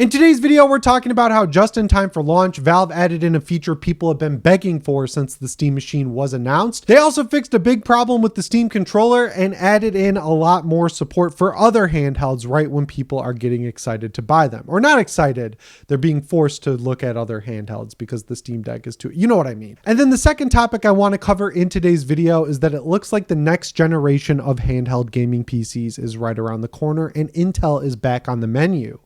In today's video, we're talking about how just in time for launch, Valve added in a feature people have been begging for since the Steam Machine was announced. They also fixed a big problem with the Steam controller and added in a lot more support for other handhelds right when people are getting excited to buy them. Or not excited, they're being forced to look at other handhelds because the Steam Deck is too, you know what I mean. And then the second topic I want to cover in today's video is that it looks like the next generation of handheld gaming PCs is right around the corner and Intel is back on the menu.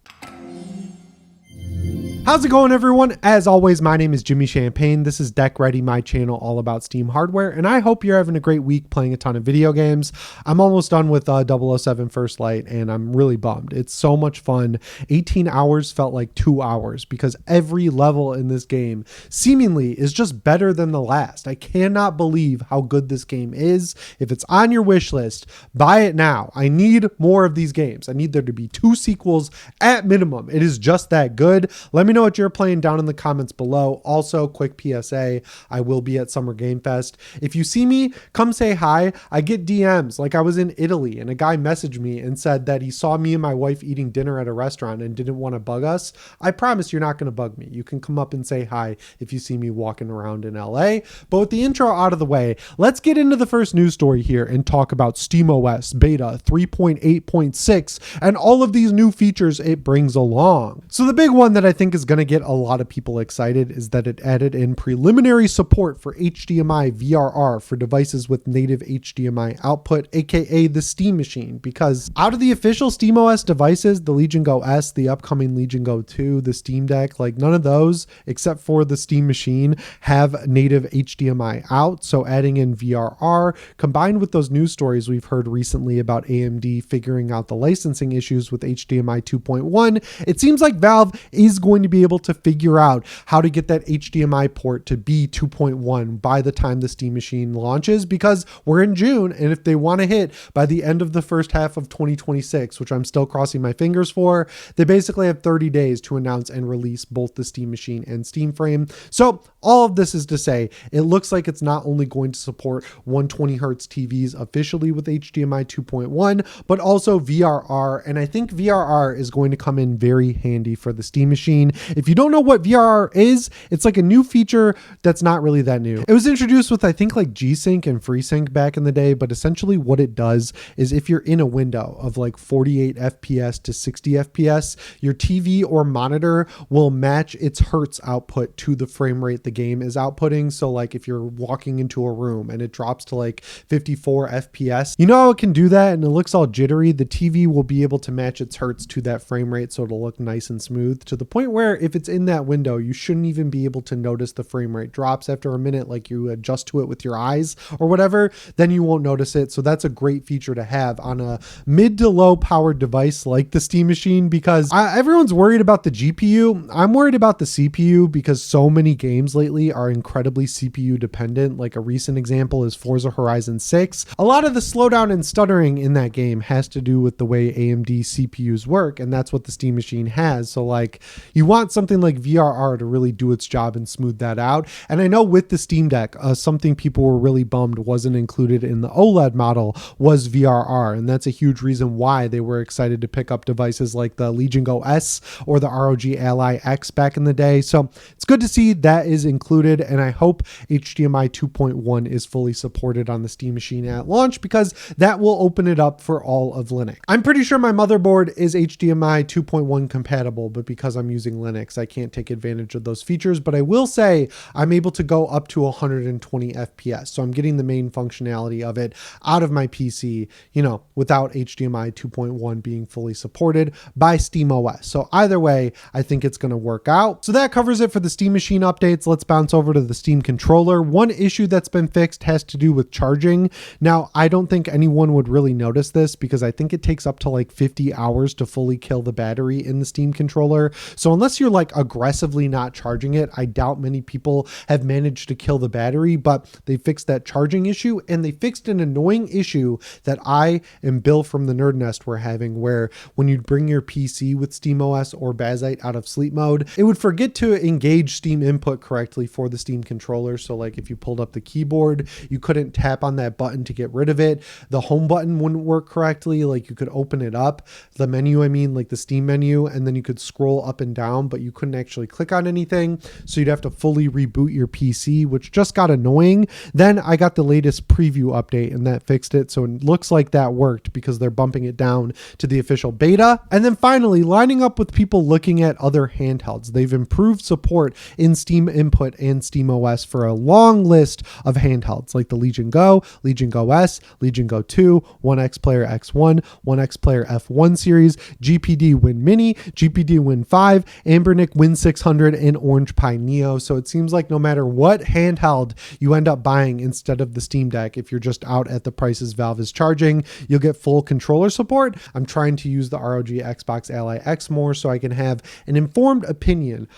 How's it going, everyone? As always, my name is Jimmy Champagne. This is Deck Ready, my channel all about Steam hardware, and I hope you're having a great week playing a ton of video games. I'm almost done with 007 First Light, and I'm really bummed. It's so much fun. 18 hours felt like 2 hours because every level in this game seemingly is just better than the last. I cannot believe how good this game is. If it's on your wish list, buy it now. I need more of these games. I need there to be 2 sequels at minimum. It is just that good. Let me know what you're playing down in the comments below. Also, quick PSA, I will be at Summer Game Fest. If you see me, come say hi. I get DMs like I was in Italy and a guy messaged me and said that he saw me and my wife eating dinner at a restaurant and didn't want to bug us. I promise you're not going to bug me. You can come up and say hi if you see me walking around in LA. But with the intro out of the way, let's get into the first news story here and talk about SteamOS Beta 3.8.6 and all of these new features it brings along. So the big one that I think is going to get a lot of people excited is that it added in preliminary support for HDMI VRR for devices with native HDMI output, aka the Steam Machine, because out of the official SteamOS devices, the Legion Go S, the upcoming Legion Go 2, the Steam Deck, like none of those except for the Steam Machine have native HDMI out. So adding in VRR combined with those news stories we've heard recently about AMD figuring out the licensing issues with HDMI 2.1, it seems like Valve is going to be able to figure out how to get that HDMI port to be 2.1 by the time the Steam Machine launches, because we're in June, and if they want to hit by the end of the first half of 2026, which I'm still crossing my fingers for, they basically have 30 days to announce and release both the Steam Machine and Steam Frame. So all of this is to say, it looks like it's not only going to support 120 Hz TVs officially with HDMI 2.1, but also VRR, and I think VRR is going to come in very handy for the Steam Machine. If you don't know what VRR is, it's like a new feature that's not really that new. It was introduced with, I think, like G-Sync and FreeSync back in the day, but essentially what it does is if you're in a window of like 48 FPS to 60 FPS, your TV or monitor will match its Hertz output to the frame rate the game is outputting. So like if you're walking into a room and it drops to like 54 FPS, you know how it can do that and it looks all jittery? The TV will be able to match its Hertz to that frame rate so it'll look nice and smooth, to the point where if it's in that window, you shouldn't even be able to notice the frame rate drops after a minute, like you adjust to it with your eyes or whatever, then you won't notice it. So that's a great feature to have on a mid to low powered device like the Steam Machine, because everyone's worried about the GPU. I'm worried about the CPU because so many games lately are incredibly CPU dependent. Like a recent example is Forza Horizon 6. A lot of the slowdown and stuttering in that game has to do with the way AMD CPUs work, and that's what the Steam Machine has. So like you want something like VRR to really do its job and smooth that out. And I know with the Steam Deck, something people were really bummed wasn't included in the OLED model was VRR. And that's a huge reason why they were excited to pick up devices like the Legion Go S or the ROG Ally X back in the day. So it's good to see that is included. And I hope HDMI 2.1 is fully supported on the Steam Machine at launch, because that will open it up for all of Linux. I'm pretty sure my motherboard is HDMI 2.1 compatible, but because I'm using Linux, I can't take advantage of those features. But I will say I'm able to go up to 120 FPS. So I'm getting the main functionality of it out of my PC, you know, without HDMI 2.1 being fully supported by SteamOS. So either way, I think it's going to work out. So that covers it for the Steam Machine updates. Let's bounce over to the Steam controller. One issue that's been fixed has to do with charging. Now, I don't think anyone would really notice this because I think it takes up to like 50 hours to fully kill the battery in the Steam controller. So unless unless you're like aggressively not charging it, I doubt many people have managed to kill the battery, but they fixed that charging issue, and they fixed an annoying issue that I and Bill from the Nerd Nest were having, where when you'd bring your PC with SteamOS or Bazite out of sleep mode, it would forget to engage Steam input correctly for the Steam controller. So like if you pulled up the keyboard, you couldn't tap on that button to get rid of it. The home button wouldn't work correctly. Like you could open it up, the menu, I mean like the Steam menu, and then you could scroll up and down, but you couldn't actually click on anything. So you'd have to fully reboot your PC, which just got annoying. Then I got the latest preview update and that fixed it. So it looks like that worked because they're bumping it down to the official beta. And then finally, lining up with people looking at other handhelds, they've improved support in Steam Input and SteamOS for a long list of handhelds like the Legion Go, Legion Go S, Legion Go 2, One X Player X1, One X Player F1 series, GPD Win Mini, GPD Win 5, Ambernic Win 600, and Orange Pi Neo. So it seems like no matter what handheld you end up buying instead of the Steam Deck, if you're just out at the prices Valve is charging, you'll get full controller support. I'm trying to use the ROG Xbox Ally X more so I can have an informed opinion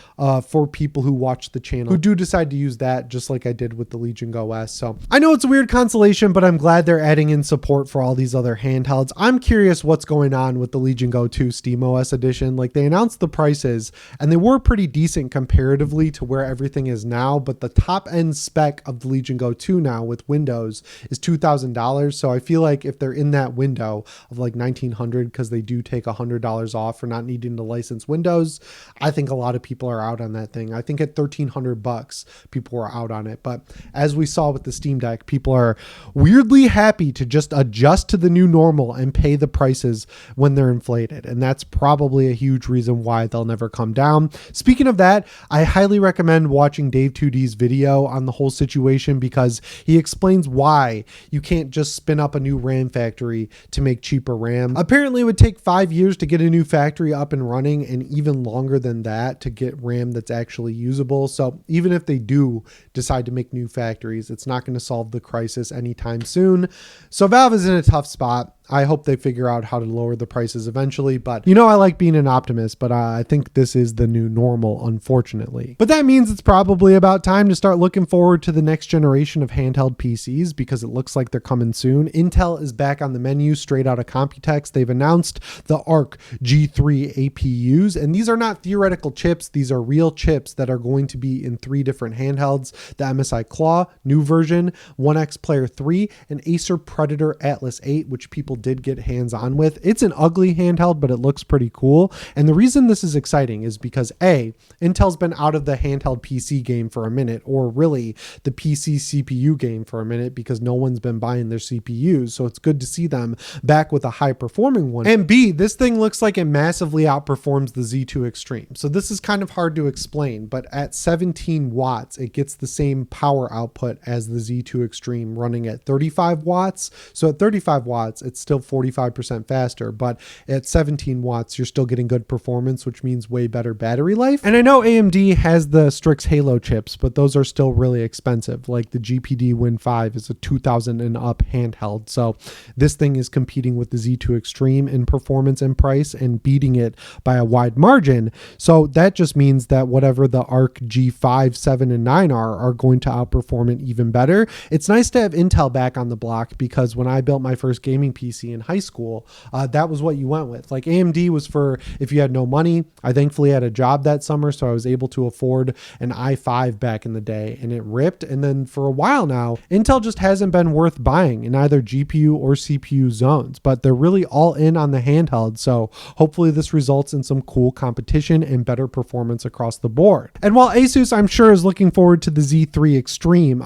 for people who watch the channel who do decide to use that, just like I did with the Legion Go S. So I know it's a weird consolation, but I'm glad they're adding in support for all these other handhelds. I'm curious what's going on with the Legion Go 2 SteamOS edition. Like they announced the prices and they were pretty decent comparatively to where everything is now, but the top end spec of the Legion Go 2 now with Windows is $2,000. So I feel like if they're in that window of like $1,900, because they do take $100 off for not needing to license Windows, I think a lot of people are out on that thing. I think at $1,300 people were out on it. But as we saw with the Steam Deck, people are weirdly happy to just adjust to the new normal and pay the prices when they're inflated. And that's probably a huge reason why they'll never come down. Speaking of that, I highly recommend watching Dave 2D's video on the whole situation because he explains why you can't just spin up a new RAM factory to make cheaper RAM. Apparently it would take 5 years to get a new factory up and running, and even longer than that to get RAM that's actually usable. So even if they do decide to make new factories, it's not going to solve the crisis anytime soon. So Valve is in a tough spot. I hope they figure out how to lower the prices eventually, but you know I like being an optimist, but I think this is the new normal, unfortunately. But that means it's probably about time to start looking forward to the next generation of handheld PCs because it looks like they're coming soon. Intel is back on the menu straight out of Computex. They've announced the Arc G3 APUs, and these are not theoretical chips. These are real chips that are going to be in 3 different handhelds: the MSI Claw, new version, One X Player 3, and Acer Predator Atlas 8, which people did get hands on with. It's an ugly handheld, but it looks pretty cool. And the reason this is exciting is because A, Intel's been out of the handheld PC game for a minute, or really the PC CPU game for a minute, because no one's been buying their CPUs. So it's good to see them back with a high performing one. And B, this thing looks like it massively outperforms the Z2 Extreme. So this is kind of hard to explain, but at 17 watts, it gets the same power output as the Z2 Extreme running at 35 watts. So at 35 watts, it's still 45% faster, but at 17 watts, you're still getting good performance, which means way better battery life. And I know AMD has the Strix Halo chips, but those are still really expensive. Like the GPD Win 5 is a 2000 and up handheld. So this thing is competing with the Z2 Extreme in performance and price and beating it by a wide margin. So that just means that whatever the Arc G5, 7, and 9 are going to outperform it even better. It's nice to have Intel back on the block because when I built my first gaming PC in high school, that was what you went with. Like AMD was for if you had no money. I thankfully had a job that summer, so I was able to afford an i5 back in the day, and it ripped. And then for a while now, Intel just hasn't been worth buying in either GPU or CPU zones, but they're really all in on the handheld. So hopefully this results in some cool competition and better performance across the board. And while Asus, I'm sure, is looking forward to the Z3 Extreme,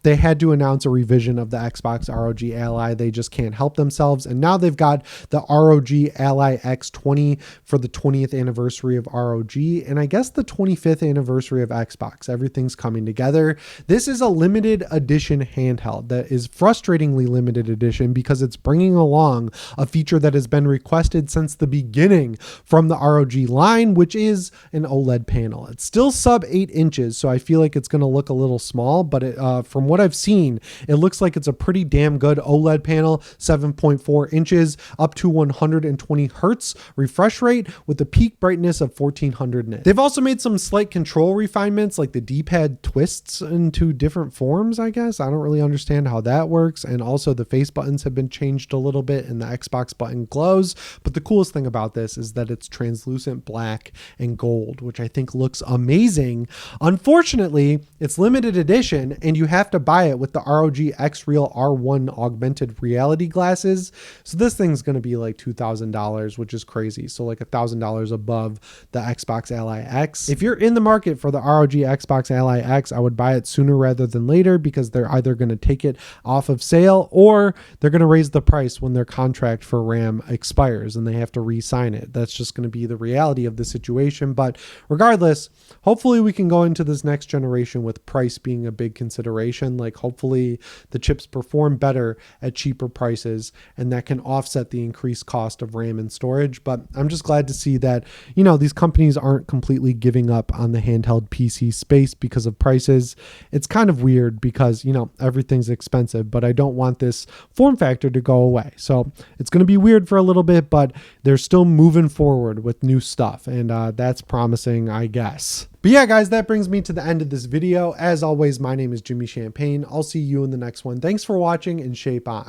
they had to announce a revision of the Xbox ROG Ally. They just can't help themselves. And now they've got the ROG Ally X20 for the 20th anniversary of ROG, and I guess the 25th anniversary of Xbox. Everything's coming together. This is a limited edition handheld that is frustratingly limited edition because it's bringing along a feature that has been requested since the beginning from the ROG line, which is an OLED panel. It's still sub 8 inches, so I feel like it's going to look a little small, but from what I've seen, it looks like it's a pretty damn good OLED panel, 7 7.4 inches, up to 120 hertz refresh rate with a peak brightness of 1400 nits. They've also made some slight control refinements, like the D-pad twists into different forms, I guess. I don't really understand how that works. And also the face buttons have been changed a little bit and the Xbox button glows. But the coolest thing about this is that it's translucent black and gold, which I think looks amazing. Unfortunately, it's limited edition and you have to buy it with the ROG X Real R1 augmented reality glasses. So this thing's going to be like $2,000, which is crazy. So like $1,000 above the Xbox Ally X. If you're in the market for the ROG Xbox Ally X, I would buy it sooner rather than later, because they're either going to take it off of sale or they're going to raise the price when their contract for RAM expires and they have to re-sign it. That's just going to be the reality of the situation. But regardless, hopefully we can go into this next generation with price being a big consideration. Like hopefully the chips perform better at cheaper prices and that can offset the increased cost of RAM and storage. But I'm just glad to see that, you know, these companies aren't completely giving up on the handheld PC space because of prices. It's kind of weird because, you know, everything's expensive, but I don't want this form factor to go away. So it's going to be weird for a little bit, but they're still moving forward with new stuff. And that's promising, I guess. But yeah, guys, that brings me to the end of this video. As always, my name is Jimmy Champagne. I'll see you in the next one. Thanks for watching and shape on.